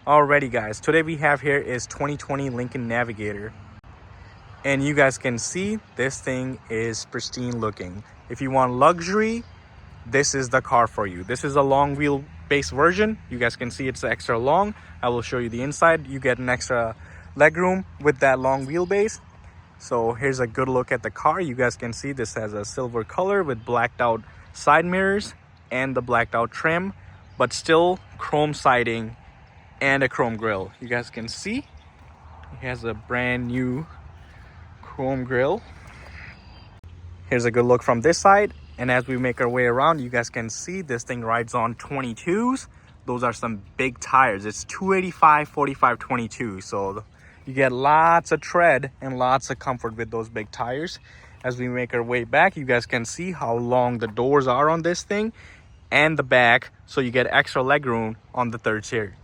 Alrighty guys, today we have here is 2020 Lincoln Navigator. And you guys can see this thing is pristine looking. If you want luxury, this is the car for you. This is a long wheelbase version. You guys can see it's extra long. I will show you the inside. You get an extra legroom with that long wheelbase. So here's a good look at the car. You guys can see this has a silver color with blacked out side mirrors and the blacked out trim, but still chrome siding and a chrome grille. You guys can see it has a brand new chrome grille. Here's a good look from this side, and as we make our way around, you guys can see this thing rides on 22s. Those are some big tires. It's 285 45 22, so you get lots of tread and lots of comfort with those big tires. As we make our way back, you guys can see how long the doors are on this thing and the back, so you get extra legroom on the third tier.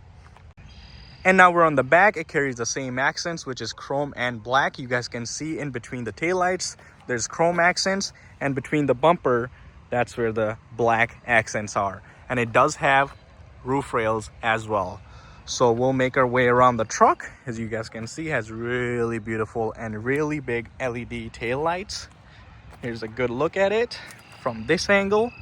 And now we're on the back. It carries the same accents, which is chrome and black. You guys can see in between the taillights, there's chrome accents, and between the bumper, that's where the black accents are. And it does have roof rails as well. So we'll make our way around the truck. As you guys can see, it has really beautiful and really big LED taillights. Here's a good look at it from this angle.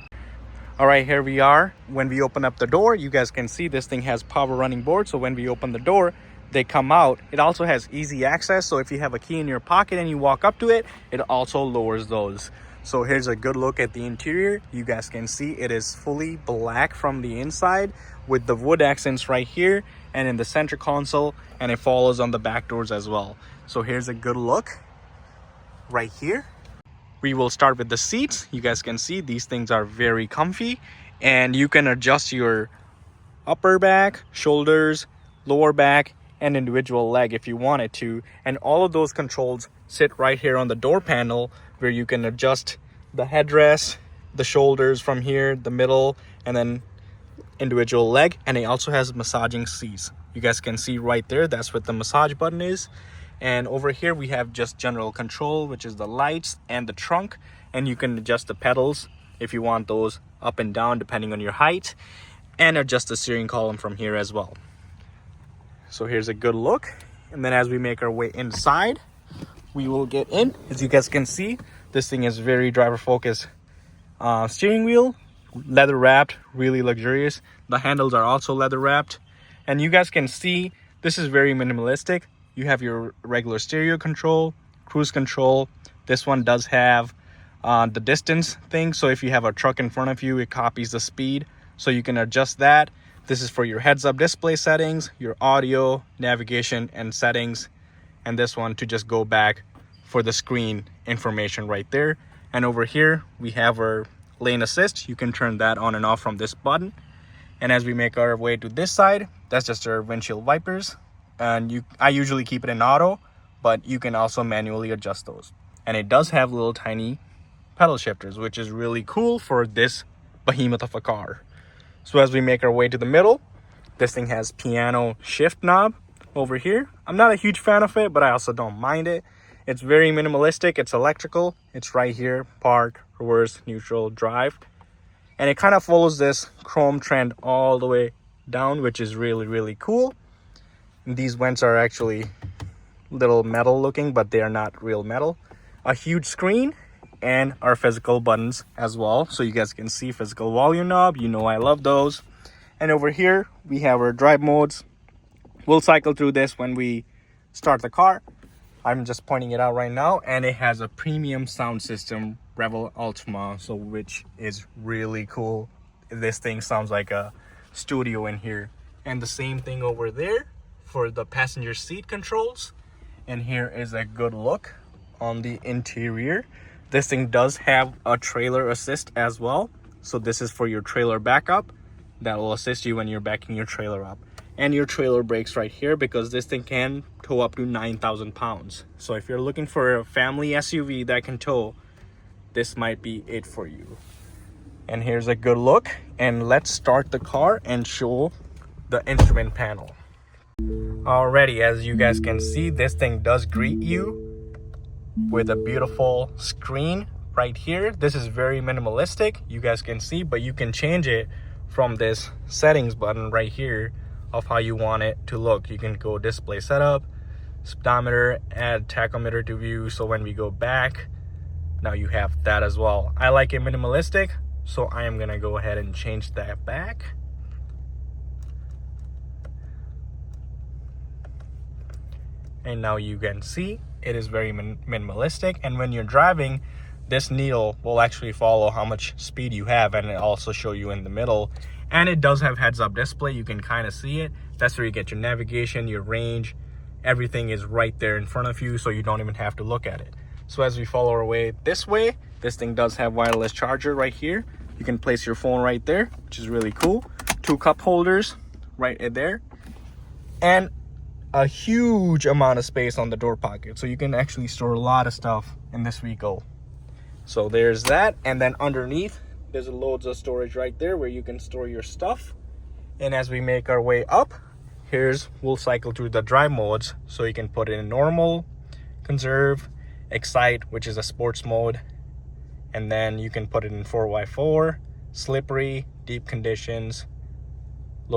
All right, here we are. When we open up the door, you guys can see this thing has power running boards. So when we open the door, they come out. It also has easy access. So if you have a key in your pocket and you walk up to it, it also lowers those. So here's a good look at the interior. You guys can see it is fully black from the inside with the wood accents right here and in the center console, and it follows on the back doors as well. So here's a good look right here. We will start with the seats. You guys can see these things are very comfy, and you can adjust your upper back, shoulders, lower back, and individual leg if you wanted to. And all of those controls sit right here on the door panel, where you can adjust the headrest, the shoulders from here, the middle, and then individual leg. And it also has massaging seats. You guys can see right there, that's what the massage button is. And over here we have just general control, which is the lights and the trunk, and you can adjust the pedals if you want those up and down depending on your height, and adjust the steering column from here as well. So here's a good look. And then as we make our way inside, we will get in. As you guys can see, this thing is very driver focused. Steering wheel, leather wrapped, really luxurious. The handles are also leather wrapped, and you guys can see this is very minimalistic. You have your regular stereo control, cruise control. This one does have the distance thing. So if you have a truck in front of you, it copies the speed. So you can adjust that. This is for your heads-up display settings, your audio, navigation, and settings. And this one to just go back for the screen information right there. And over here, we have our lane assist. You can turn that on and off from this button. And as we make our way to this side, that's just our windshield wipers. And I usually keep it in auto, but you can also manually adjust those. And it does have little tiny pedal shifters, which is really cool for this behemoth of a car. So as we make our way to the middle, this thing has piano shift knob over here. I'm not a huge fan of it, but I also don't mind it. It's very minimalistic. It's electrical. It's right here: park, reverse, neutral, drive. And it kind of follows this chrome trend all the way down, which is really, really cool. These vents are actually little metal looking, but they are not real metal. A huge screen and our physical buttons as well. So you guys can see physical volume knob. You know I love those. And over here, we have our drive modes. We'll cycle through this when we start the car. I'm just pointing it out right now. And it has a premium sound system, Revel Ultima, so which is really cool. This thing sounds like a studio in here. And the same thing over there for the passenger seat controls. And here is a good look on the interior. This thing does have a trailer assist as well. So this is for your trailer backup. That will assist you when you're backing your trailer up. And your trailer brakes right here, because this thing can tow up to 9,000 pounds. So if you're looking for a family SUV that can tow, this might be it for you. And here's a good look. And let's start the car and show the instrument panel. Alrighty, as you guys can see, this thing does greet you with a beautiful screen right here. This is very minimalistic, you guys can see, but you can change it from this settings button right here of how you want it to look. You can go display setup, speedometer, add tachometer to view, so when we go back, now you have that as well. I like it minimalistic, so I am gonna go ahead and change that back. And now you can see it is very minimalistic, and when you're driving, this needle will actually follow how much speed you have, and it also show you in the middle. And it does have heads-up display. You can kind of see it. That's where you get your navigation, your range. Everything is right there in front of you, so you don't even have to look at it. So as we follow our way, this thing does have wireless charger right here. You can place your phone right there, which is really cool. 2 cup holders right there, and a huge amount of space on the door pocket, so you can actually store a lot of stuff in this vehicle. So there's that, and then underneath there's loads of storage right there where you can store your stuff. And as we make our way up, we'll cycle through the drive modes. So you can put it in normal, conserve, excite, which is a sports mode, and then you can put it in 4x4, slippery, deep conditions,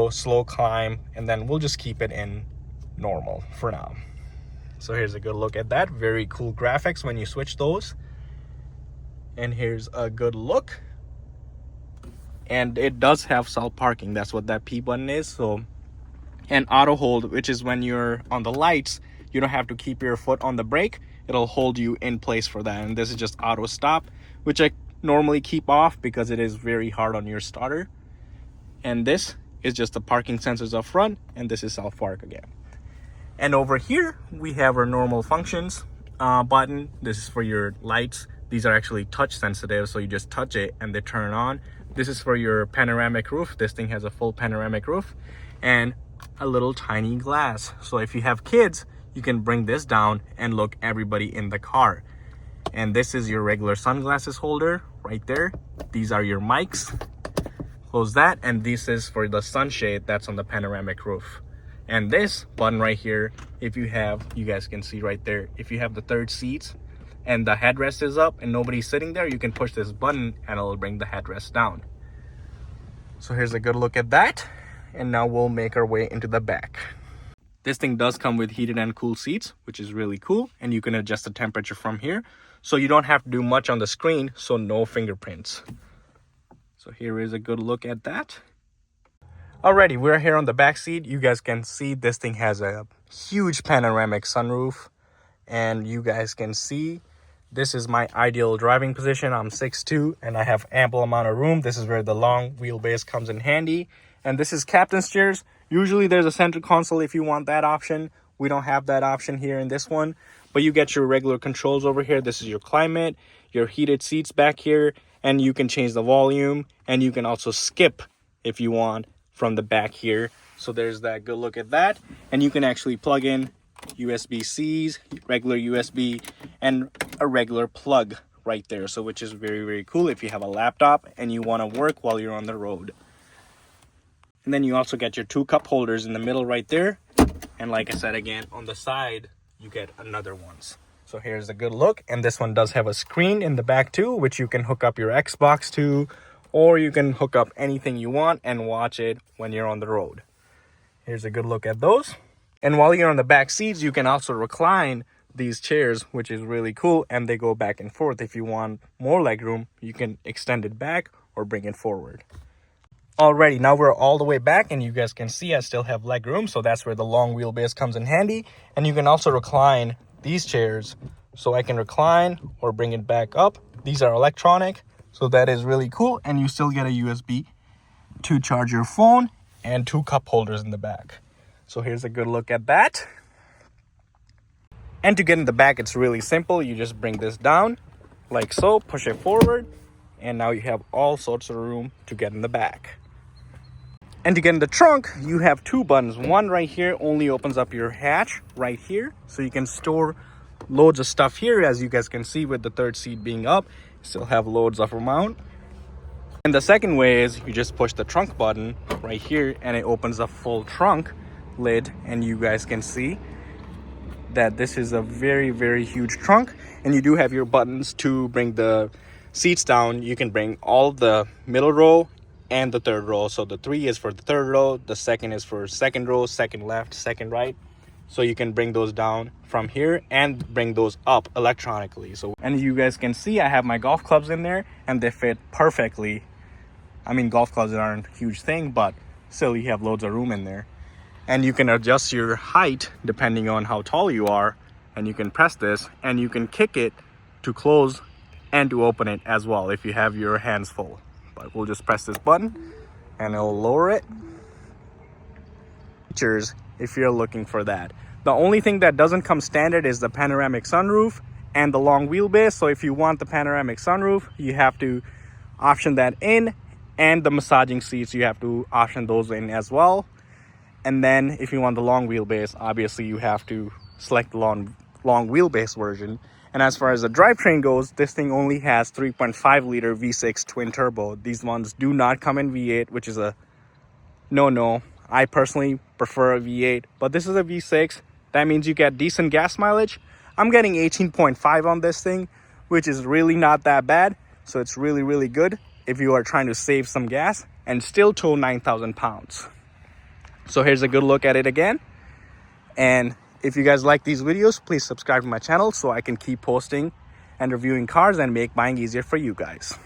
slow climb, and then we'll just keep it in normal for now. So here's a good look at that. Very cool graphics when you switch those. And here's a good look. And it does have self parking. That's what that P button is. So, and auto hold, which is when you're on the lights, you don't have to keep your foot on the brake. It'll hold you in place for that. And this is just auto stop, which I normally keep off because it is very hard on your starter. And this is just the parking sensors up front, and this is self park again. And over here we have our normal functions button. This is for your lights. These are actually touch sensitive, so you just touch it and they turn on. This is for your panoramic roof. This thing has a full panoramic roof and a little tiny glass. So if you have kids, you can bring this down and look everybody in the car. And this is your regular sunglasses holder right there. These are your mics. Close that, and this is for the sunshade that's on the panoramic roof. And this button right here, if you have, you guys can see right there, if you have the third seats and the headrest is up and nobody's sitting there, you can push this button and it'll bring the headrest down. So here's a good look at that. And now we'll make our way into the back. This thing does come with heated and cool seats, which is really cool. And you can adjust the temperature from here. So you don't have to do much on the screen, so no fingerprints. So here is a good look at that. Alrighty, we're here on the back seat. You guys can see this thing has a huge panoramic sunroof. And you guys can see this is my ideal driving position. I'm 6'2", and I have ample amount of room. This is where the long wheelbase comes in handy. And this is captain's chairs. Usually there's a center console if you want that option. We don't have that option here in this one. But you get your regular controls over here. This is your climate, your heated seats back here. And you can change the volume. And you can also skip if you want from the back here. So there's that. Good look at that. And you can actually plug in USB-Cs, regular USB, and a regular plug right there. So which is very, very cool if you have a laptop and you want to work while you're on the road. And then you also get your 2 cup holders in the middle right there. And like I said, again, on the side, you get another ones. So here's a good look. And this one does have a screen in the back too, which you can hook up your Xbox to, or you can hook up anything you want and watch it when you're on the road. Here's a good look at those. And while you're on the back seats, you can also recline these chairs, which is really cool. And they go back and forth. If you want more legroom, you can extend it back or bring it forward. Alrighty, now we're all the way back, and you guys can see I still have leg room, so that's where the long wheelbase comes in handy. And you can also recline these chairs, so I can recline or bring it back up. These are electronic, so that is really cool. And you still get a USB to charge your phone and 2 cup holders in the back. So here's a good look at that. And to get in the back, it's really simple. You just bring this down like so, push it forward, and now you have all sorts of room to get in the back. And to get in the trunk, you have 2 buttons. One right here only opens up your hatch right here. So you can store loads of stuff here. As you guys can see with the third seat being up, still have loads of amount. And the second way is you just push the trunk button right here and it opens a full trunk lid. And you guys can see that this is a very, very huge trunk. And you do have your buttons to bring the seats down. You can bring all the middle row and the third row. So the 3 is for the third row, the second is for second row, second left, second right. So you can bring those down from here and bring those up electronically. So, and you guys can see I have my golf clubs in there and they fit perfectly. I mean, golf clubs aren't a huge thing, but still you have loads of room in there. And you can adjust your height depending on how tall you are, and you can press this and you can kick it to close and to open it as well if you have your hands full. But we'll just press this button and it'll lower it. Features if you're looking for that. The only thing that doesn't come standard is the panoramic sunroof and the long wheelbase. So if you want the panoramic sunroof, you have to option that in, and the massaging seats, you have to option those in as well. And then if you want the long wheelbase, obviously you have to select the long wheelbase version. And as far as the drivetrain goes, this thing only has 3.5 liter V6 twin turbo. These ones do not come in V8, which is a no. I personally prefer a V8, but this is a V6. That means you get decent gas mileage. I'm getting 18.5 on this thing, which is really not that bad. So it's really, really good if you are trying to save some gas and still tow 9,000 pounds. So here's a good look at it again. And if you guys like these videos, please subscribe to my channel so I can keep posting and reviewing cars and make buying easier for you guys.